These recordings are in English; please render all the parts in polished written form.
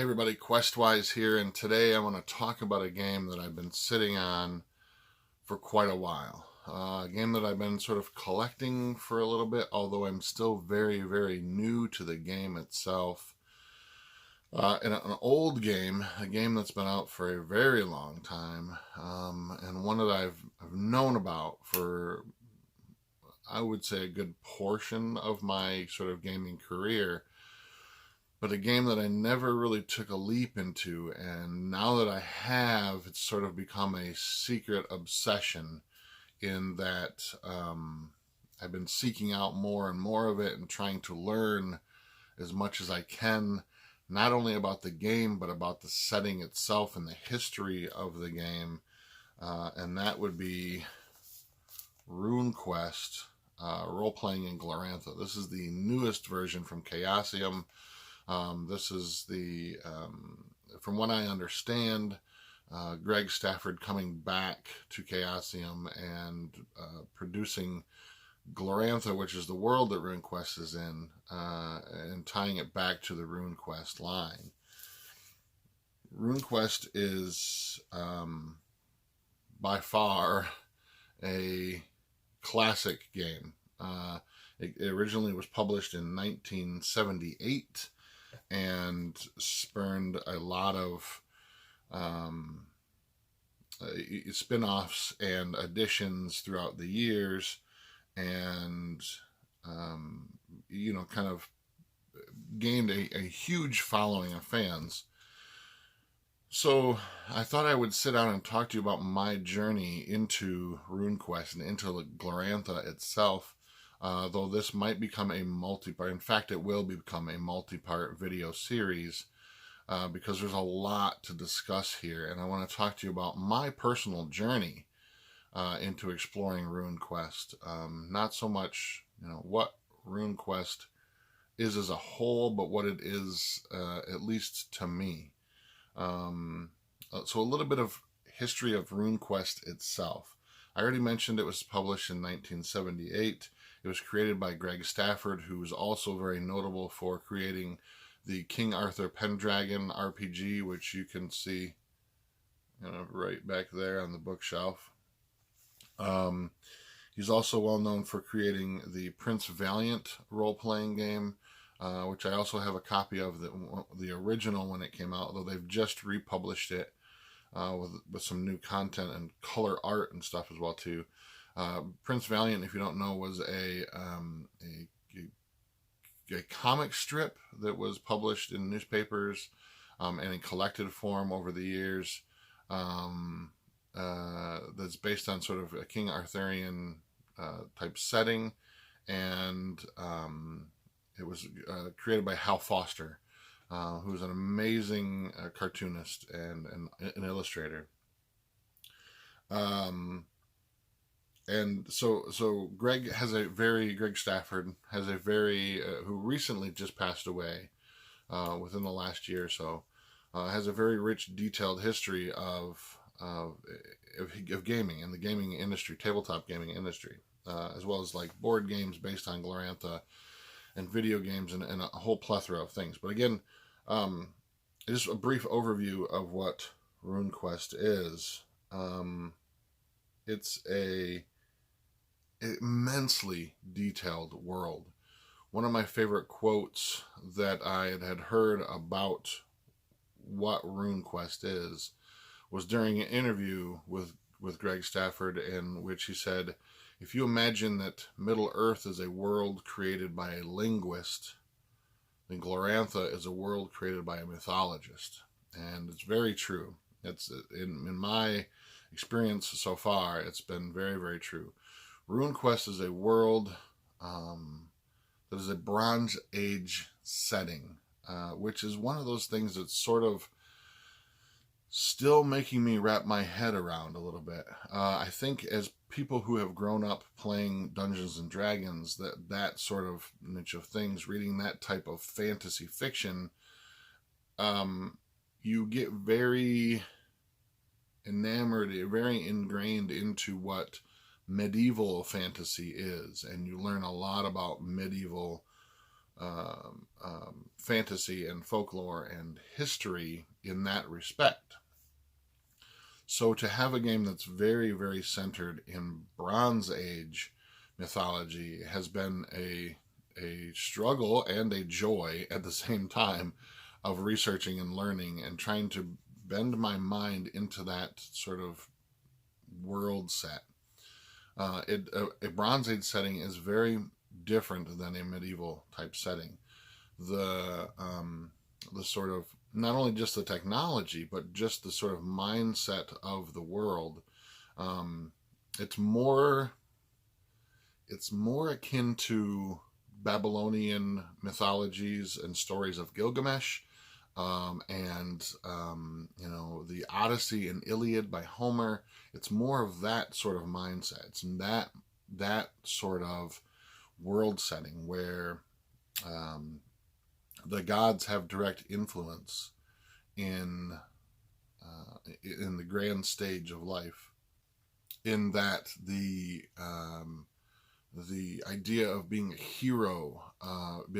Hey everybody, Questwise here, and today I want to talk about a game that I've been sitting on for quite a while. A game that I've been sort of collecting for a little bit, although I'm still very, very new to the game itself. And an old game, a game that's been out for a very long time, and one that I've known about for, I would say, a good portion of my sort of gaming career. But a game that I never really took a leap into, and now that I have, it's sort of become a secret obsession in that I've been seeking out more and more of it and trying to learn as much as I can, not only about the game, but about the setting itself and the history of the game. And that would be Runequest, role-playing in Glorantha. This is the newest version from Chaosium. This is the, from what I understand, Greg Stafford coming back to Chaosium and producing Glorantha, which is the world that Runequest is in, and tying it back to the Runequest line. Runequest is by far a classic game. It originally was published in 1978 and spurned a lot of spin-offs and additions throughout the years, and kind of gained a huge following of fans. So I thought I would sit down and talk to you about my journey into Runequest and into Glorantha itself. Though this might become a multi-part, in fact it will become a multi-part video series, because there's a lot to discuss here, and I want to talk to you about my personal journey into exploring Runequest. Not so much what Runequest is as a whole, but what it is, at least to me. So a little bit of history of Runequest itself. I already mentioned it was published in 1978. It was created by Greg Stafford, who was also very notable for creating the King Arthur Pendragon RPG, which you can see right back there on the bookshelf. He's also well known for creating the Prince Valiant role-playing game, which I also have a copy of, the original when it came out, although they've just republished it with some new content and color art and stuff as well too. Prince Valiant, if you don't know, was a comic strip that was published in newspapers and in collected form over the years. That's based on sort of a King Arthurian type setting, and it was created by Hal Foster, who's an amazing cartoonist and an illustrator. And so Greg Stafford has a very, who recently just passed away within the last year or so, has a very rich, detailed history of gaming and the gaming industry, tabletop gaming industry, as well as like board games based on Glorantha and video games and a whole plethora of things. But again, just a brief overview of what Runequest is. It's a immensely detailed world. One of my favorite quotes that I had heard about what Runequest is was during an interview with Greg Stafford, in which he said, if you imagine that Middle Earth is a world created by a linguist, then Glorantha is a world created by a mythologist. And it's very true. It's in my experience so far, it's been very, very true. Runequest is a world that is a Bronze Age setting, which is one of those things that's sort of still making me wrap my head around a little bit. I think as people who have grown up playing Dungeons and Dragons, that sort of niche of things, reading that type of fantasy fiction, you get very enamored, very ingrained into what medieval fantasy is, and you learn a lot about medieval fantasy and folklore and history in that respect. So to have a game that's very, very centered in Bronze Age mythology has been a struggle and a joy at the same time of researching and learning and trying to bend my mind into that sort of world set. A Bronze Age setting is very different than a medieval type setting. The sort of, not only just the technology, but just the sort of mindset of the world. It's more akin to Babylonian mythologies and stories of Gilgamesh, the Odyssey and Iliad by Homer. It's more of that sort of mindset. It's that sort of world setting where the gods have direct influence in the grand stage of life. In that the idea of being a hero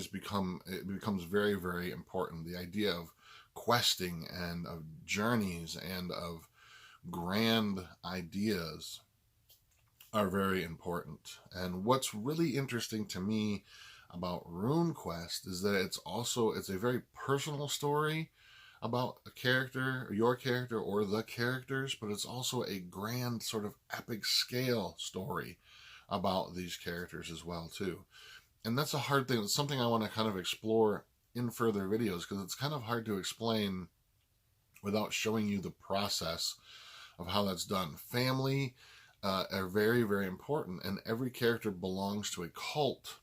becomes very, very important. The idea of questing and of journeys and of grand ideas are very important. And what's really interesting to me about Runequest is that it's a very personal story about a character, your character, or the characters, but it's also a grand sort of epic scale story about these characters as well too. And that's a hard thing. It's something I want to kind of explore in further videos, because it's kind of hard to explain without showing you the process of how that's done. Family are very, very important, and every character belongs to a cult,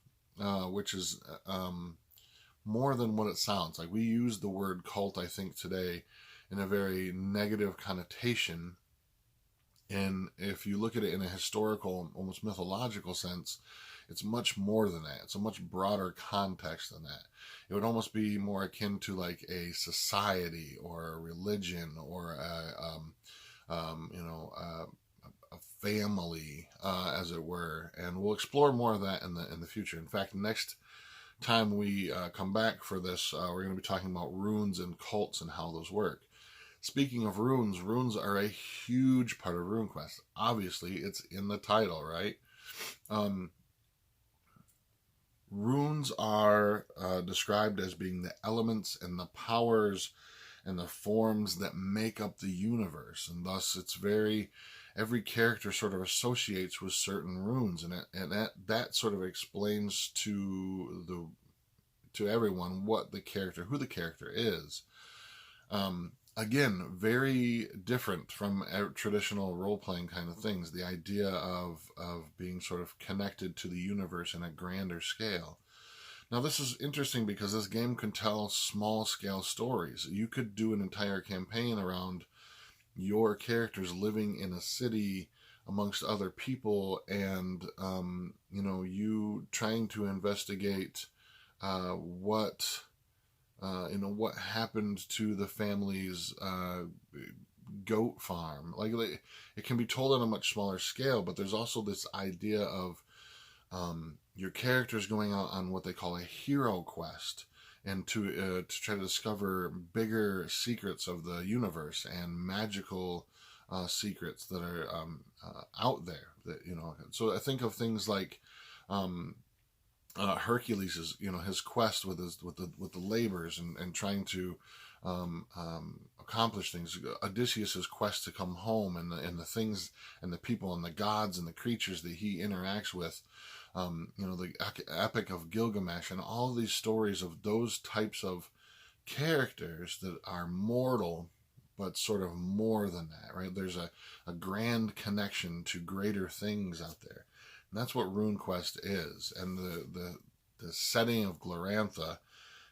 which is more than what it sounds like. We use the word cult, I think, today in a very negative connotation. And if you look at it in a historical, almost mythological sense, it's much more than that. It's a much broader context than that. It would almost be more akin to like a society or a religion or a family, as it were. And we'll explore more of that in the future. In fact, next time we come back for this, we're going to be talking about runes and cults and how those work. Speaking of runes, runes are a huge part of Runequest. Obviously, it's in the title, right? Runes are described as being the elements and the powers and the forms that make up the universe, and thus every character sort of associates with certain runes, and that sort of explains to everyone who the character is. Again, very different from traditional role-playing kind of things. The idea of being sort of connected to the universe in a grander scale. Now, this is interesting because this game can tell small-scale stories. You could do an entire campaign around your characters living in a city amongst other people, and you trying to investigate what happened to the family's goat farm. Like, it can be told on a much smaller scale, but there's also this idea of your characters going out on what they call a hero quest, and to try to discover bigger secrets of the universe and magical secrets that are out there. So I think of things like Hercules' his quest with the labors and trying to accomplish things. Odysseus' quest to come home, and the things and the people and the gods and the creatures that he interacts with. The Epic of Gilgamesh, and all these stories of those types of characters that are mortal, but sort of more than that, right? There's a grand connection to greater things out there. And that's what Runequest is. And the setting of Glorantha,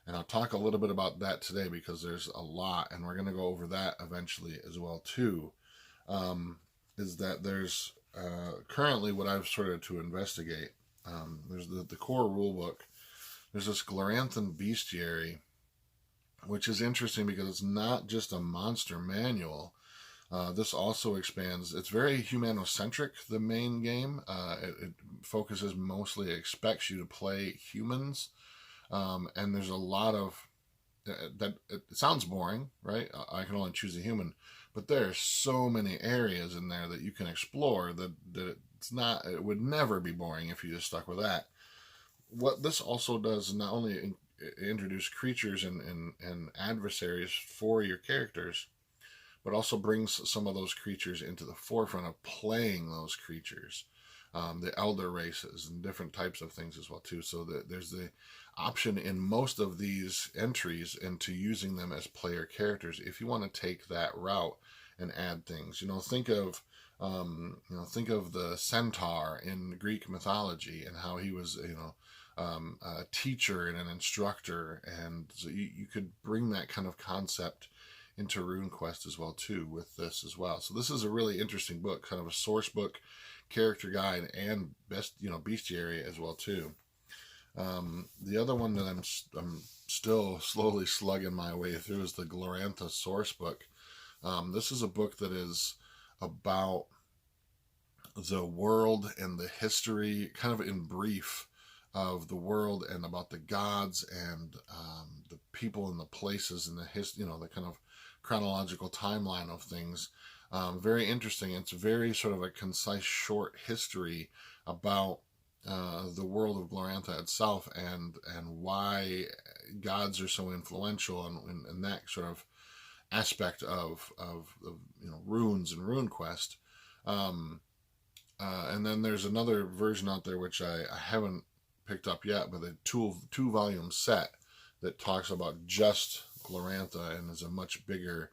and I'll talk a little bit about that today because there's a lot, and we're going to go over that eventually as well too, is that there's currently what I've started to investigate. There's the core rulebook. There's this Gloranthan bestiary, which is interesting because it's not just a monster manual. This also expands. It's very humanocentric, the main game. It focuses mostly, expects you to play humans, And there's a lot of that. It sounds boring, right? I can only choose a human, but there's so many areas in there that you can explore that it's not. It would never be boring if you just stuck with that. What this also does is not only introduce creatures and adversaries for your characters, but also brings some of those creatures into the forefront of playing those creatures, the elder races and different types of things as well too. So that there's the option in most of these entries into using them as player characters if you want to take that route and add things. Think of the Centaur in Greek mythology and how he was, a teacher and an instructor, and so you could bring that kind of concept into RuneQuest as well too with this as well. So this is a really interesting book, kind of a source book, character guide, and bestiary as well too. The other one that I'm still slowly slugging my way through is the Glorantha Sourcebook. This is a book that is about the world and the history, kind of in brief, of the world and about the gods and the people and the places and the kind of chronological timeline of things. Very interesting. It's very sort of a concise, short history about the world of Glorantha itself and why gods are so influential and that sort of aspect of runes and RuneQuest. And then there's another version out there which I haven't picked up yet, but a two volume set that talks about just Glorantha and is a much bigger,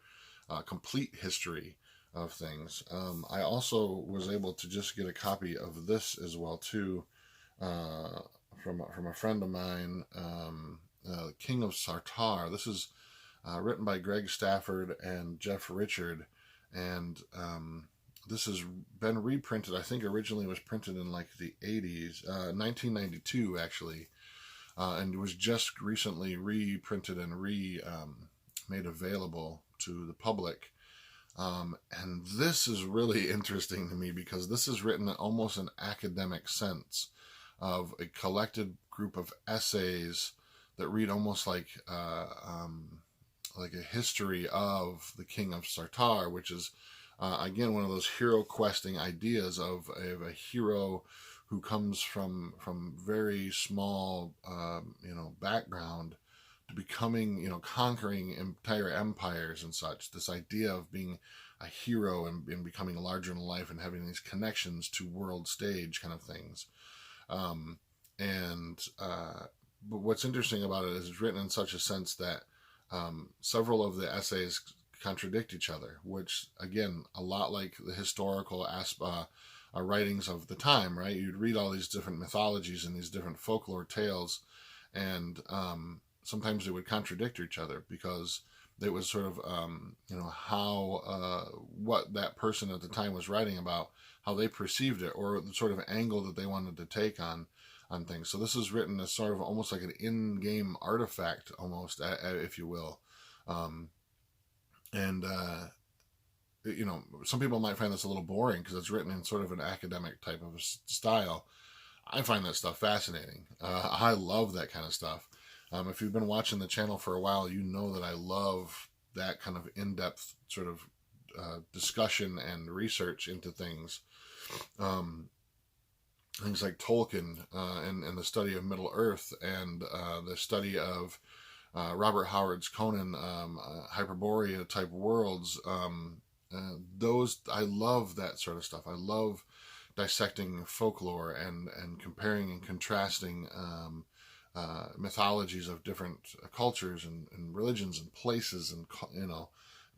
complete history of things. I also was able to just get a copy of this as well too, from a friend of mine, King of Sartar. This is written by Greg Stafford and Jeff Richard, and this has been reprinted. I think originally it was printed in like the 80s, 1992 actually, and it was just recently reprinted and made available to the public. And this is really interesting to me because this is written in almost an academic sense of a collected group of essays that read almost like a history of the King of Sartar, which is again one of those hero questing ideas of a hero who comes from very small background to becoming conquering entire empires and such. This idea of being a hero and becoming larger in life and having these connections to world stage kind of things. But what's interesting about it is it's written in such a sense that several of the essays contradict each other, which again, a lot like the historical writings of the time, right? You'd read all these different mythologies and these different folklore tales, and sometimes they would contradict each other because it was sort of what that person at the time was writing about, how they perceived it, or the sort of angle that they wanted to take on things. So this is written as sort of almost like an in-game artifact, almost, if you will. Some people might find this a little boring because it's written in sort of an academic type of style. I find that stuff fascinating. I love that kind of stuff. If you've been watching the channel for a while, you know that I love that kind of in-depth sort of discussion and research into things. Things like Tolkien and the study of Middle Earth and the study of Robert Howard's Conan, Hyperborea type worlds. Those, I love that sort of stuff. I love dissecting folklore and comparing and contrasting mythologies of different cultures and religions and places and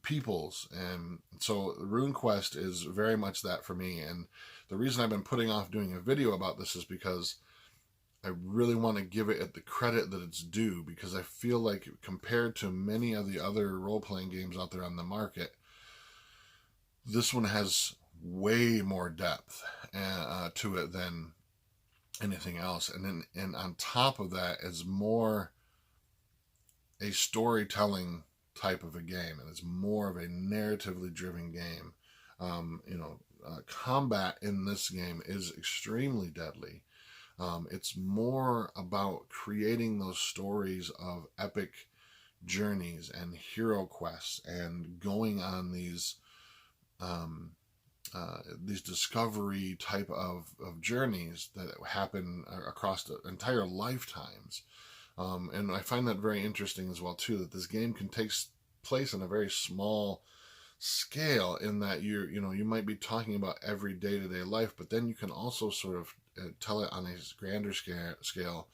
peoples. And so RuneQuest is very much that for me. And the reason I've been putting off doing a video about this is because I really want to give it the credit that it's due, because I feel like compared to many of the other role-playing games out there on the market, this one has way more depth to it than anything else. And on top of that is more a storytelling type of a game, and it's more of a narratively driven game. Combat in this game is extremely deadly. It's more about creating those stories of epic journeys and hero quests and going on these discovery type of journeys that happen across the entire lifetimes. And I find that very interesting as well too, that this game can take place in a very small scale, in that you might be talking about every day-to-day life, but then you can also sort of tell it on a grander scale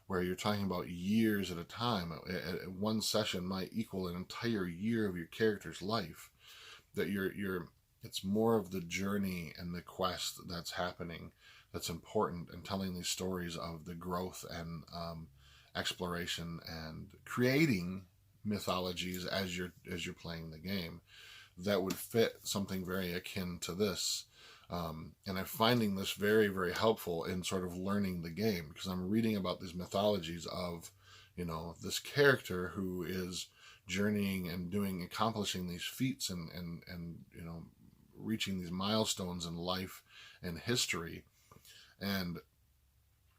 where you're talking about years at a time. One session might equal an entire year of your character's life. That it's more of the journey and the quest that's happening that's important, and telling these stories of the growth and exploration and creating mythologies as you're playing the game that would fit something very akin to this. And I'm finding this very, very helpful in sort of learning the game, because I'm reading about these mythologies of, this character who is journeying and accomplishing these feats and reaching these milestones in life and history. And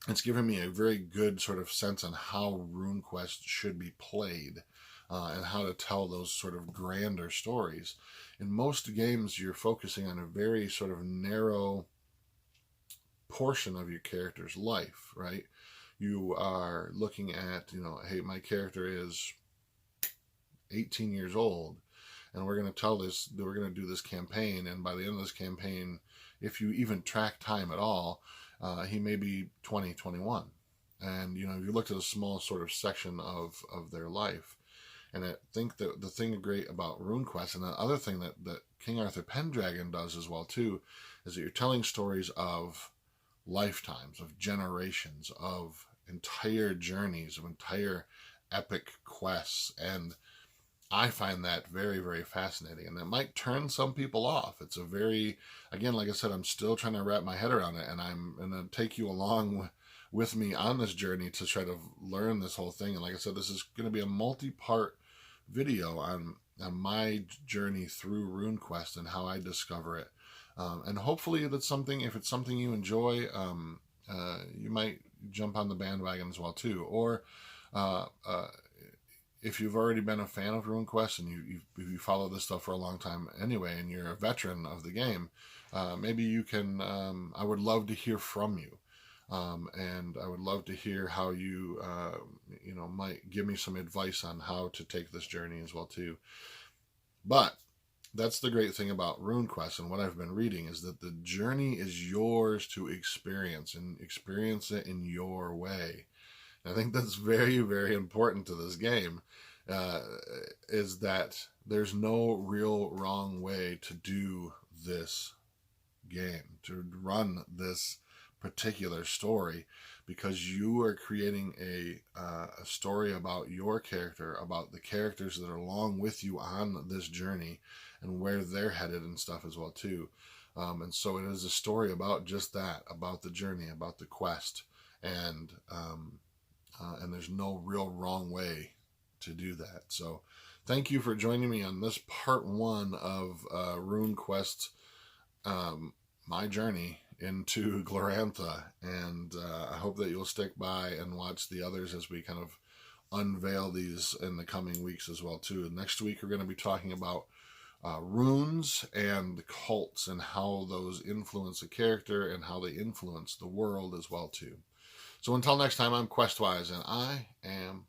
it's given me a very good sort of sense on how RuneQuest should be played, and how to tell those sort of grander stories. In most games, you're focusing on a very sort of narrow portion of your character's life, right? You are looking at, hey, my character is 18 years old, and we're going to do this campaign, and by the end of this campaign, if you even track time at all, he may be 20, 21. And, you looked at a small sort of section of their life. And I think that the thing great about RuneQuest, and the other thing that King Arthur Pendragon does as well too, is that you're telling stories of lifetimes, of generations, of entire journeys, of entire epic quests. And I find that very, very fascinating, and that might turn some people off. It's a very, again, like I said, I'm still trying to wrap my head around it, and I'm going to take you along with me on this journey to try to learn this whole thing. And like I said, this is going to be a multi-part video on my journey through RuneQuest and how I discover it. And hopefully that's something, if it's something you enjoy, you might jump on the bandwagon as well too. Or if you've already been a fan of RuneQuest and you follow this stuff for a long time anyway, and you're a veteran of the game, maybe you can, I would love to hear from you. And I would love to hear how you, might give me some advice on how to take this journey as well too. But that's the great thing about RuneQuest and what I've been reading, is that the journey is yours to experience, and experience it in your way. And I think that's very, very important to this game, is that there's no real wrong way to do this game, to run this particular story, because you are creating a story about your character, about the characters that are along with you on this journey, and where they're headed and stuff as well too. And so it is a story about just that, about the journey, about the quest, and there's no real wrong way to do that. So thank you for joining me on this part 1 of RuneQuest, my journey into Glorantha, and I hope that you'll stick by and watch the others as we kind of unveil these in the coming weeks as well too. Next week we're going to be talking about runes and the cults, and how those influence a character and how they influence the world as well too. So until next time, I'm Questwise, and I am